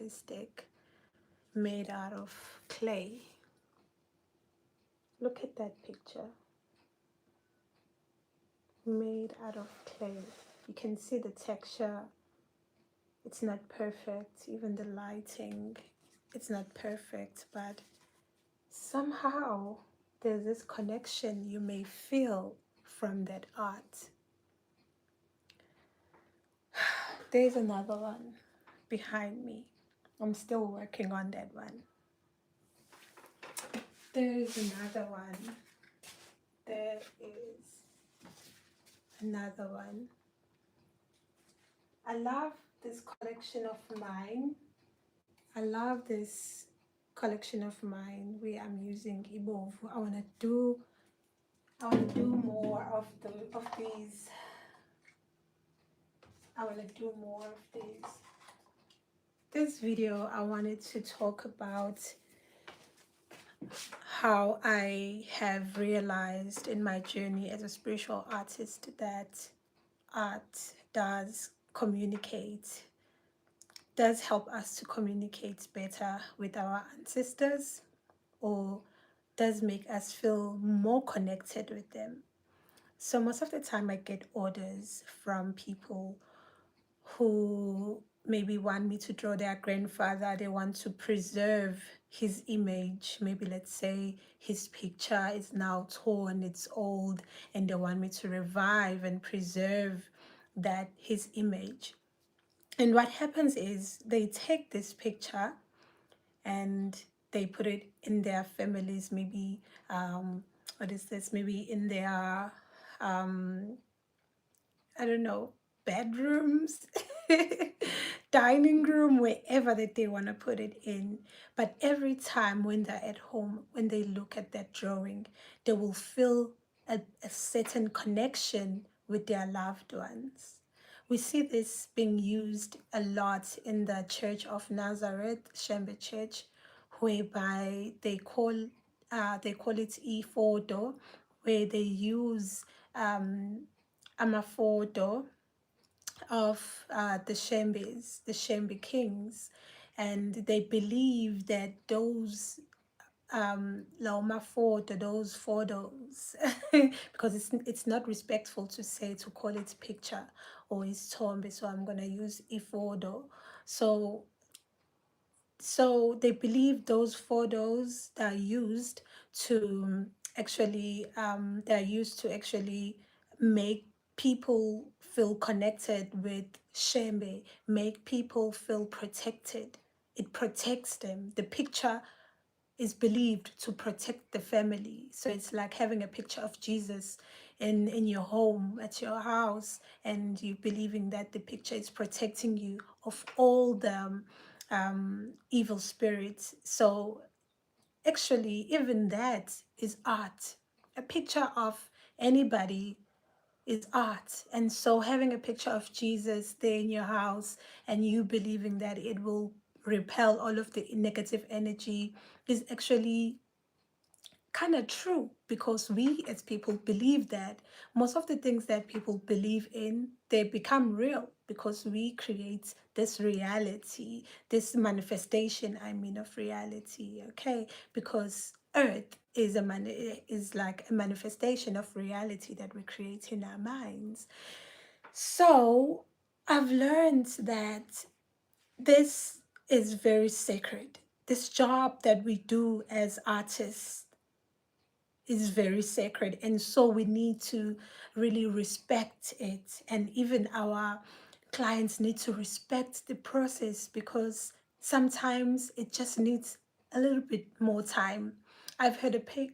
stick made out of clay. Look at that picture, made out of clay. You can see the texture. It's not perfect, even the lighting, it's not perfect, but somehow there's this connection you may feel from that art. There's another one behind me. I'm still working on that one. There is another one. There is another one. I love this collection of mine. I love this collection of mine where I'm using Ibovu. I want to do more of these. I want to do more of these. This video, I wanted to talk about how I have realized in my journey as a spiritual artist that art does help us to communicate better with our ancestors, or does make us feel more connected with them. So most of the time I get orders from people who maybe want me to draw their grandfather. They want to preserve his image. Maybe let's say his picture is now torn, it's old, and they want me to revive and preserve his image. And what happens is they take this picture and they put it in their families, maybe maybe in their I don't know, bedrooms, dining room, wherever that they want to put it in. But every time when they're at home, when they look at that drawing, they will feel a certain connection with their loved ones. We see this being used a lot in the Church of Nazareth, Shembe Church, whereby they call it ifoto, where they use amafoto of the Shembe kings, and they believe that those Laoma photo, those photos, because it's not respectful to call it picture or istombe, so I'm gonna use ifoto. So they believe those photos that are used to actually make people feel connected with Shembe, make people feel protected. It protects them. The picture is believed to protect the family. So it's like having a picture of Jesus in your home, at your house, and you believing that the picture is protecting you of all the evil spirits. So actually, even that is art. A picture of anybody is art. And so having a picture of Jesus there in your house and you believing that it will repel all of the negative energy is actually kind of true, because we as people believe that most of the things that people believe in, they become real because we create this reality, this manifestation, of reality. Okay, because earth is like a manifestation of reality that we create in our minds. So I've learned that this is very sacred. This job that we do as artists is very sacred, and so we need to really respect it, and even our clients need to respect the process, because sometimes it just needs a little bit more time. I've had two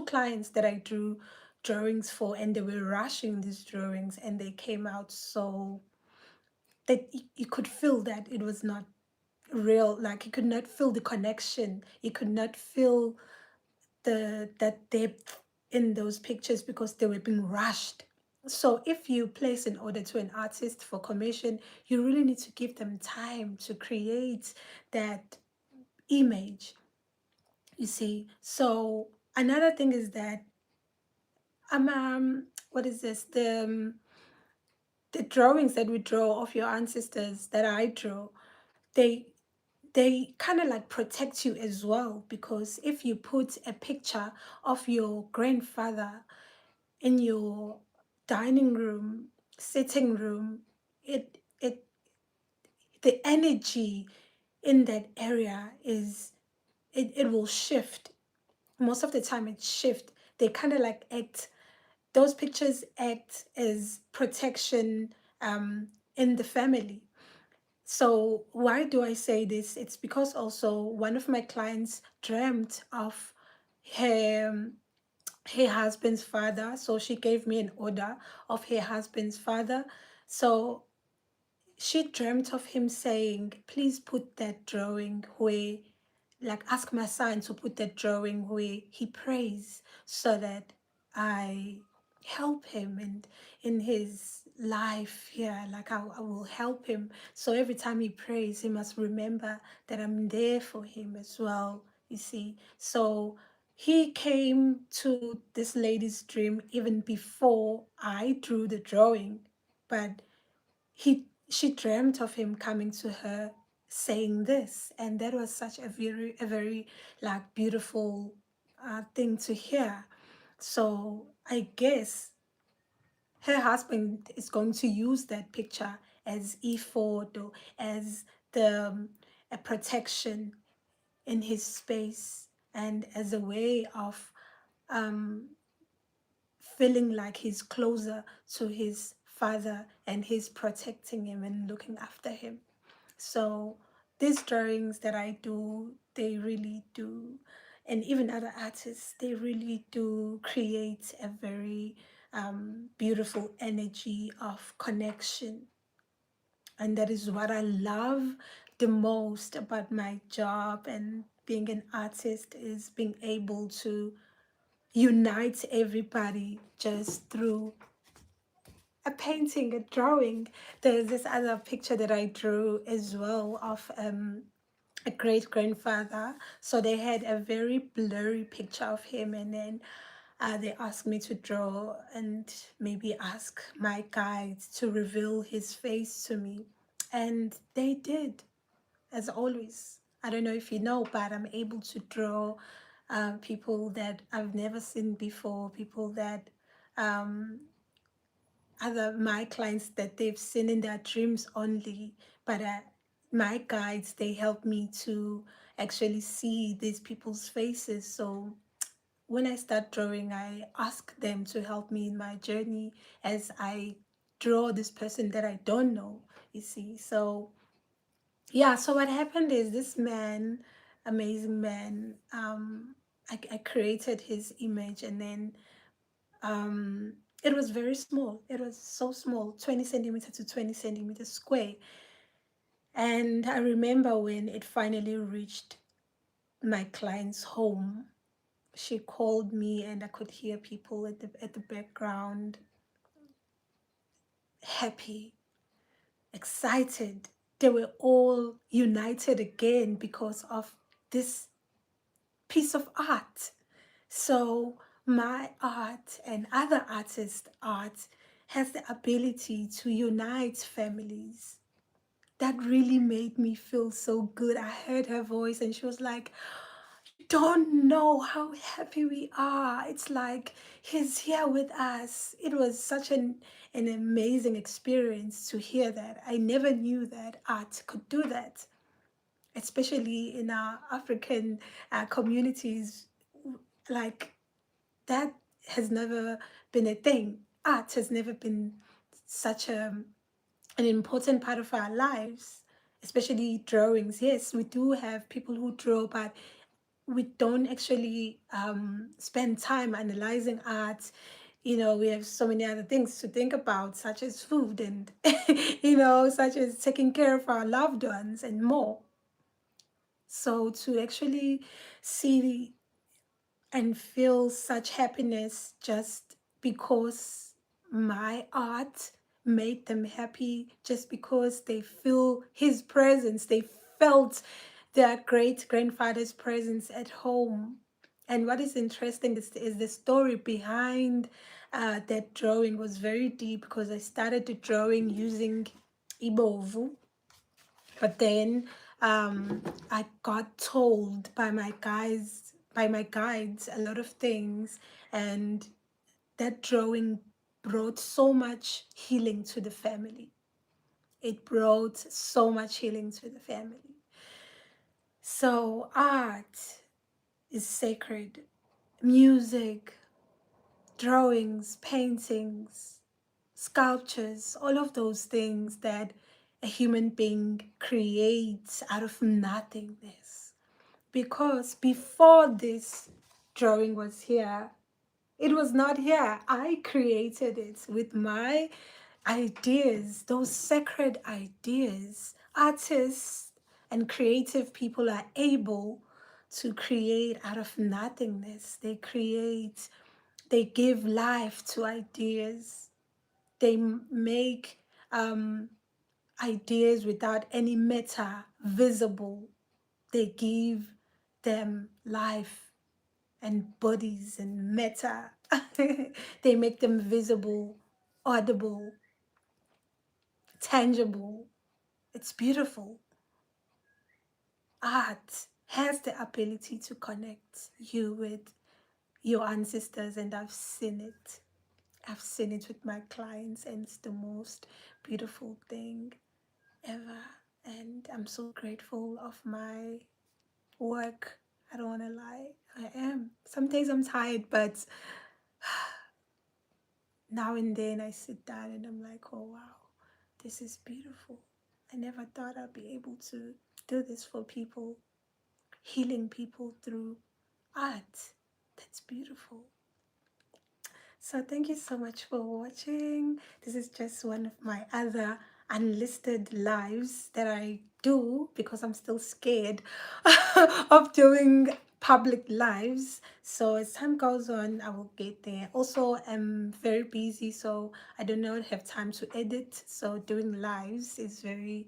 clients that I drew drawings for, and they were rushing these drawings, and they came out so that you could feel that it was not real. Like you could not feel the connection, you could not feel that depth in those pictures because they were being rushed. So if you place an order to an artist for commission, you really need to give them time to create that image, you see. So another thing is that what is this, the drawings that we draw of your ancestors that I draw, they they kind of like protect you as well, because if you put a picture of your grandfather in your dining room, sitting room, it the energy in that area is, it will shift. Most of the time it shift. They kind of like act, those pictures act as protection in the family. So why do I say this? It's because also one of my clients dreamt of her her husband's father. So she gave me an order of her husband's father. So she dreamt of him saying, please put that drawing where, like, ask my son to put that drawing where he prays, so that I help him and in his life. Yeah, like I will help him. So every time he prays, he must remember that I'm there for him as well, you see. So he came to this lady's dream even before I drew the drawing, but she dreamt of him coming to her saying this, and that was such a very like beautiful thing to hear. So I guess her husband is going to use that picture as ephod, or as the a protection in his space, and as a way of um feeling like he's closer to his father, and he's protecting him and looking after him. So these drawings that I do, they really do, and even other artists, they really do create a very beautiful energy of connection. And that is what I love the most about my job and being an artist, is being able to unite everybody just through a painting, a drawing. There's this other picture that I drew as well of a great grandfather. So they had a very blurry picture of him, and then they asked me to draw and maybe ask my guides to reveal his face to me. And they did, as always. I don't know if you know, but I'm able to draw people that I've never seen before, people that um, other my clients that they've seen in their dreams only, but my guides, they help me to actually see these people's faces. So when I start drawing, I ask them to help me in my journey as I draw this person that I don't know, you see. So yeah, so what happened is, this man, amazing man, I created his image, and then um, it was very small. It was so small, 20 centimeter to 20 centimeters square. And I remember when it finally reached my client's home, she called me, and I could hear people at the background, happy, excited. They were all united again because of this piece of art. So my art and other artists' art has the ability to unite families. That really made me feel so good. I heard her voice and she was like, "You don't know how happy we are. It's like he's here with us." It was such an amazing experience to hear that. I never knew that art could do that, especially in our African communities. Like, that has never been a thing. Art has never been such an important part of our lives, especially drawings. Yes, we do have people who draw, but we don't actually spend time analyzing art. You know, we have so many other things to think about, such as food and, such as taking care of our loved ones and more. So to actually see and feel such happiness just because my art made them happy, just because they feel his presence, they felt their great grandfather's presence at home. And what is interesting is the story behind that drawing was very deep, because I started the drawing using Ibovu, but then I got told by my guides, a lot of things, and that drawing brought so much healing to the family. It brought so much healing to the family. So art is sacred. Music, drawings, paintings, sculptures, all of those things that a human being creates out of nothingness. Because before this drawing was here, it was not here. I created it with my ideas, those sacred ideas. Artists and creative people are able to create out of nothingness. They give life to ideas. They make ideas without any matter visible. They give them life and bodies and matter. They make them visible, audible, tangible. It's beautiful. Art has the ability to connect you with your ancestors, and I've seen it. I've seen it with my clients, and it's the most beautiful thing ever. And I'm so grateful of my work. I don't want to lie. I am. Some days I'm tired, but now and then I sit down and I'm like, oh wow, this is beautiful. I never thought I'd be able to do this for people, healing people through art. That's beautiful. So thank you so much for watching. This is just one of my other unlisted lives that I do because I'm still scared of doing public lives. So as time goes on, I will get there. Also, I'm very busy, so I do not have time to edit. So doing lives is very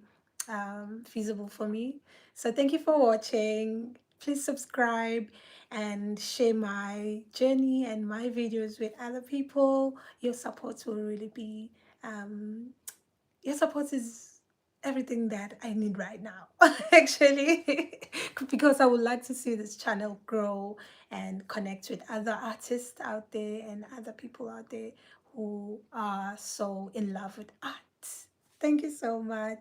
feasible for me. So thank you for watching. Please subscribe and share my journey and my videos with other people. Your support will really be, your support is everything that I need right now, actually, because I would like to see this channel grow and connect with other artists out there and other people out there who are so in love with art. Thank you so much.